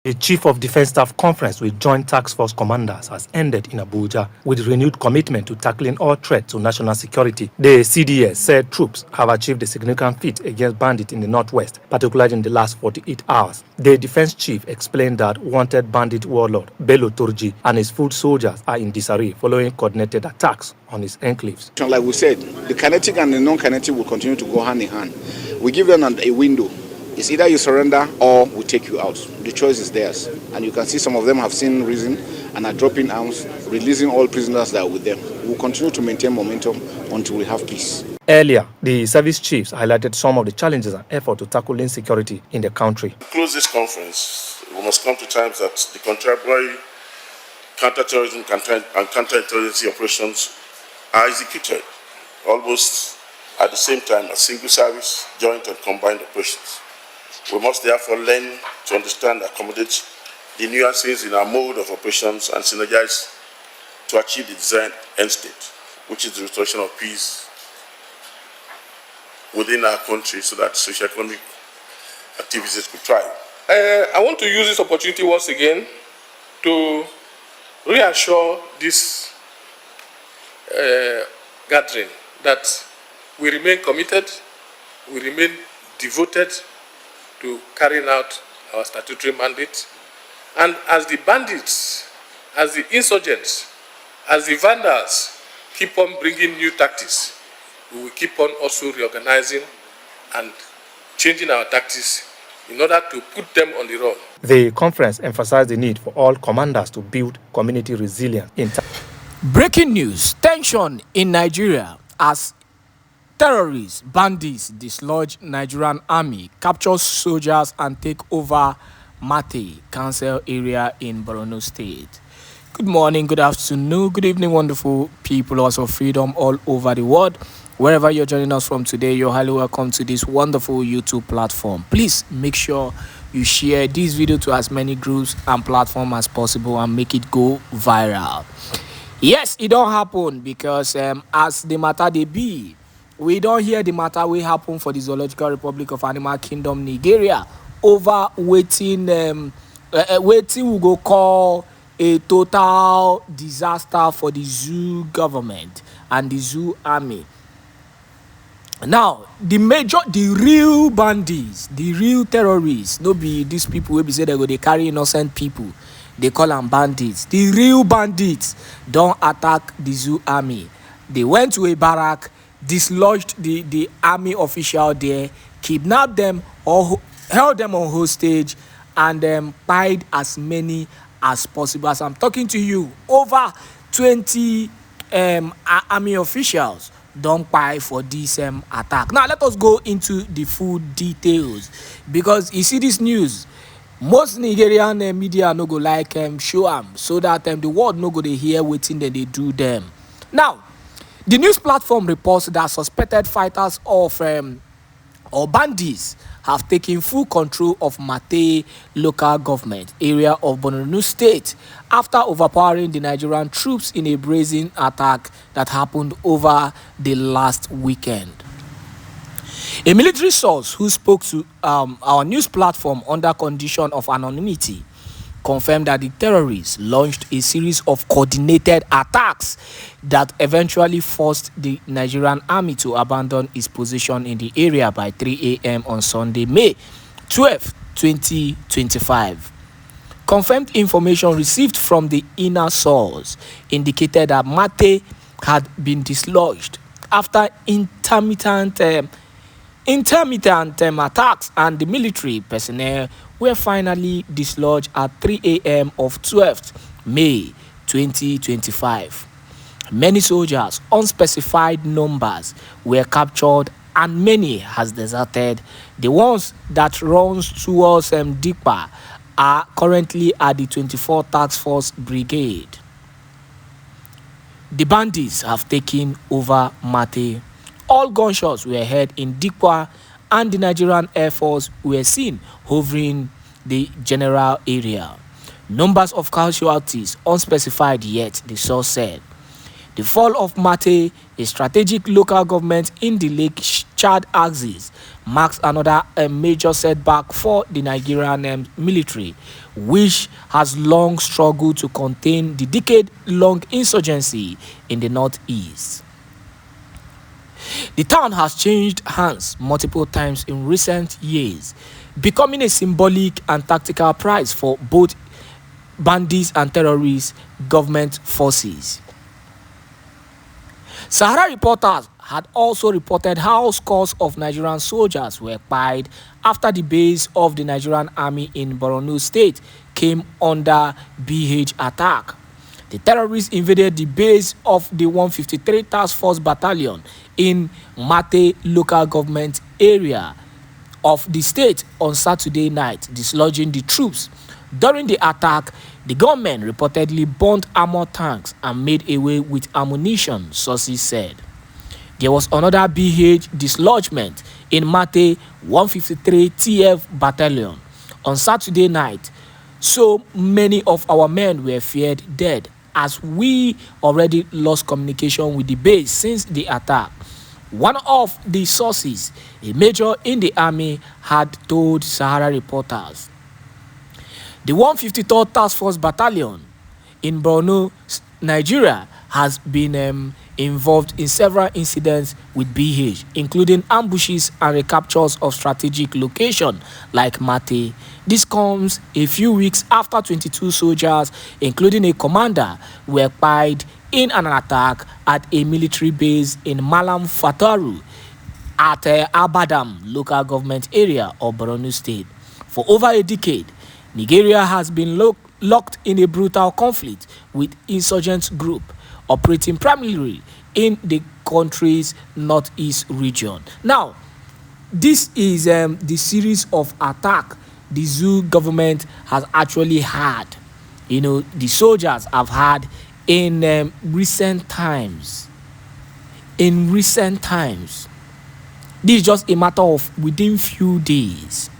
The Chief of Defense Staff Conference with Joint Task Force Commanders has ended in Abuja with renewed commitment to tackling all threats to national security. The CDS said troops have achieved a significant feat against bandits in the northwest, particularly in the last 48 hours. The defense chief explained that wanted bandit warlord Bello Turji and his foot soldiers are in disarray following coordinated attacks on his enclaves. Like we said, the kinetic and the non-kinetic will continue to go hand in hand. We give them a window. It's either you surrender or we take you out. The choice is theirs. And you can see some of them have seen reason and are dropping arms, releasing all prisoners that are with them. We'll continue to maintain momentum until we have peace. Earlier, the service chiefs highlighted some of the challenges and efforts to tackle insecurity in the country. To close this conference, we must come to terms that the contemporary counter-terrorism and counter-insurgency operations are executed almost at the same time as single service, joint and combined operations. We must therefore learn to understand and accommodate the nuances in our mode of operations and synergize to achieve the desired end state, which is the restoration of peace within our country so that socio-economic activities could thrive. I want to use this opportunity once again to reassure this gathering that we remain committed, we remain devoted to carrying out our statutory mandate. And as the bandits, as the insurgents, as the vandals keep on bringing new tactics, we will keep on also reorganizing and changing our tactics in order to put them on the run. The conference emphasized the need for all commanders to build community resilience. Breaking news: tension in Nigeria as terrorists, bandits dislodge Nigerian army, capture soldiers and take over Mate Council area in Borno State. Good morning, good afternoon, good evening, wonderful people also freedom all over the world. Wherever you're joining us from today, you're highly welcome to this wonderful YouTube platform. Please make sure you share this video to as many groups and platforms as possible and make it go viral. Yes, it don't happen because as the matter they be, we don't hear the matter will happen for the Zoological Republic of Animal Kingdom, Nigeria, over waiting we go call a total disaster for the zoo government and the zoo army. Now, the real bandits, the real terrorists, no be these people will be say they carry innocent people. They call them bandits. The real bandits don't attack the zoo army. They went to a barrack, dislodged the army official there, kidnapped them or held them on hostage, and pied as many as possible. As I'm talking to you, over 20 army officials don't pay for this attack. Now let us go into the full details, because you see this news, most Nigerian media no go like show am so that the world no go dey hear wetin dem dey do them. Now, the news platform reports that suspected fighters of or bandits have taken full control of Mate local government area of Borno State after overpowering the Nigerian troops in a brazen attack that happened over the last weekend. A military source who spoke to our news platform under condition of anonymity confirmed that the terrorists launched a series of coordinated attacks that eventually forced the Nigerian army to abandon its position in the area by 3 a.m. on Sunday, May 12, 2025. Confirmed information received from the inner source indicated that Mate had been dislodged after intermittent attacks, and the military personnel were finally dislodged at 3 a.m. of 12th May 2025. Many soldiers, unspecified numbers, were captured and many has deserted. The ones that runs towards Kpai are currently at the 24th Task Force Brigade. The bandits have taken over Mate. All gunshots were heard in Kpai, and the Nigerian Air Force were seen hovering the general area. Numbers of casualties unspecified yet, the source said. The fall of Mate, a strategic local government in the Lake Chad axis marks another major setback for the Nigerian military, which has long struggled to contain the decade-long insurgency in the northeast. The town has changed hands multiple times in recent years, becoming a symbolic and tactical prize for both bandits and terrorist government forces. Sahara reporters had also reported how scores of Nigerian soldiers were killed after the base of the Nigerian army in Borno State came under BH attack. The terrorists invaded the base of the 153 Task Force Battalion in Mate local government area of the state on Saturday night, dislodging the troops. During the attack, the gunmen reportedly burnt armored tanks and made away with ammunition, sources said. There was another BH dislodgement in Mate 153 TF Battalion on Saturday night. So many of our men were feared dead, as we already lost communication with the base since the attack. One of the sources, a major in the army, had told Sahara reporters. The 153rd Task Force Battalion in Borno, Nigeria, has been involved in several incidents with BH, including ambushes and recaptures of strategic locations like Mate. This comes a few weeks after 22 soldiers, including a commander, were killed in an attack at a military base in Malam Fataru at Abadam local government area of Borno State. For over a decade, Nigeria has been locked in a brutal conflict with insurgent group operating primarily in the country's northeast region. Now, this is the series of attack the Zoo government has actually had. The soldiers have had in recent times. This is just a matter of within few days.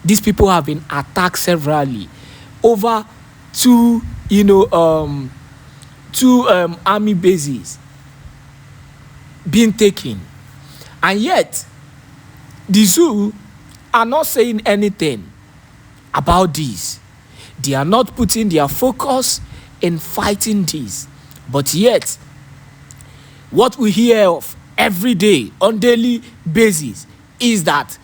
These people have been attacked severally. Over two army bases being taken. And yet, the Zoo are not saying anything about this. They are not putting their focus in fighting this. But yet, what we hear of every day on daily basis is that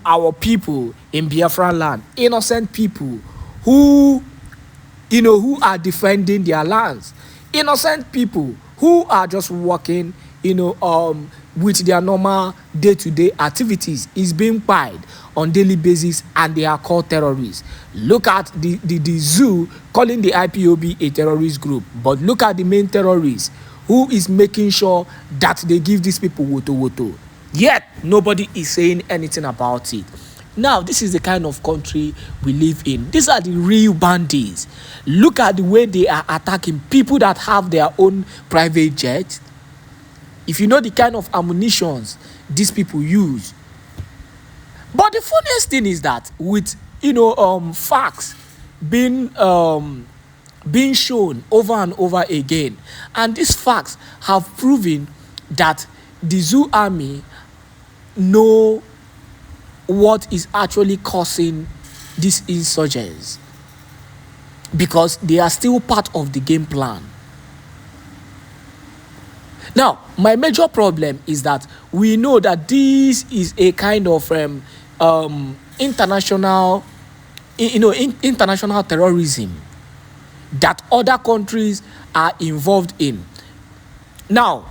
our people in Biafra land, innocent people who are defending their lands, innocent people who are just working with their normal day-to-day activities, is being killed on daily basis, and they are called terrorists. Look at the Zoo calling the IPOB a terrorist group, but look at the main terrorist who is making sure that they give these people woto. Yet nobody is saying anything about it. Now, this is the kind of country we live in. These are the real bandits. Look at the way they are attacking people that have their own private jets. If you know the kind of ammunitions these people use. But the funniest thing is that with facts being shown over and over again, and these facts have proven that the Zoo army know what is actually causing these insurgents, because they are still part of the game plan. Now, my major problem is that we know that this is a kind of international terrorism that other countries are involved in. Now,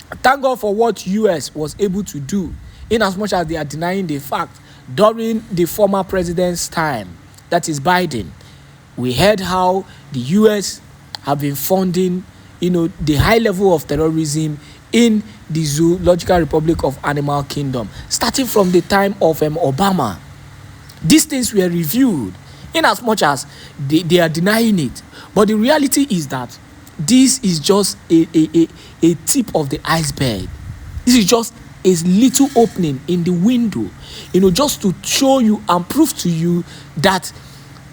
thank God for what US was able to do, in as much as they are denying the fact. During the former president's time, that is Biden, we heard how the US have been funding the high level of terrorism in the Zoological Republic of Animal Kingdom, starting from the time of Obama. These things were reviewed, in as much as they are denying it. But the reality is that this is just a tip of the iceberg. This is just a little opening in the window, just to show you and prove to you that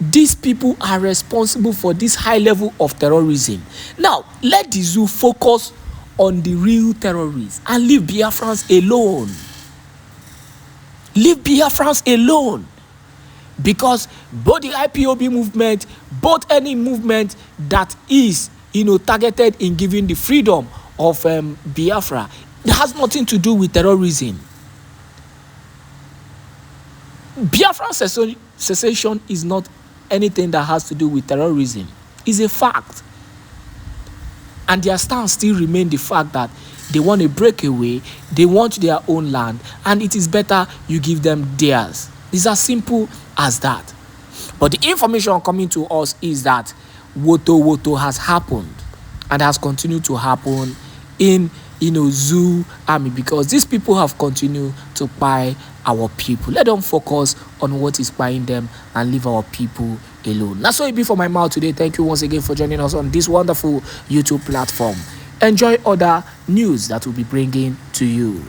these people are responsible for this high level of terrorism. Now, let the Zoo focus on the real terrorists and leave Biafrans alone. Leave Biafrans alone. Because both the IPOB movement, both any movement that is, targeted in giving the freedom of Biafra, it has nothing to do with terrorism. Biafran cessation is not anything that has to do with terrorism. It's a fact. And their stance still remains the fact that they want a breakaway, they want their own land, and it is better you give them theirs. It's as simple as that. But the information coming to us is that Woto has happened and has continued to happen in Zoo army, because these people have continued to buy our people. Let them focus on what is buying them and leave our people alone. That's all it be for my mouth today. Thank you once again for joining us on this wonderful YouTube platform. Enjoy other news that we'll be bringing to you.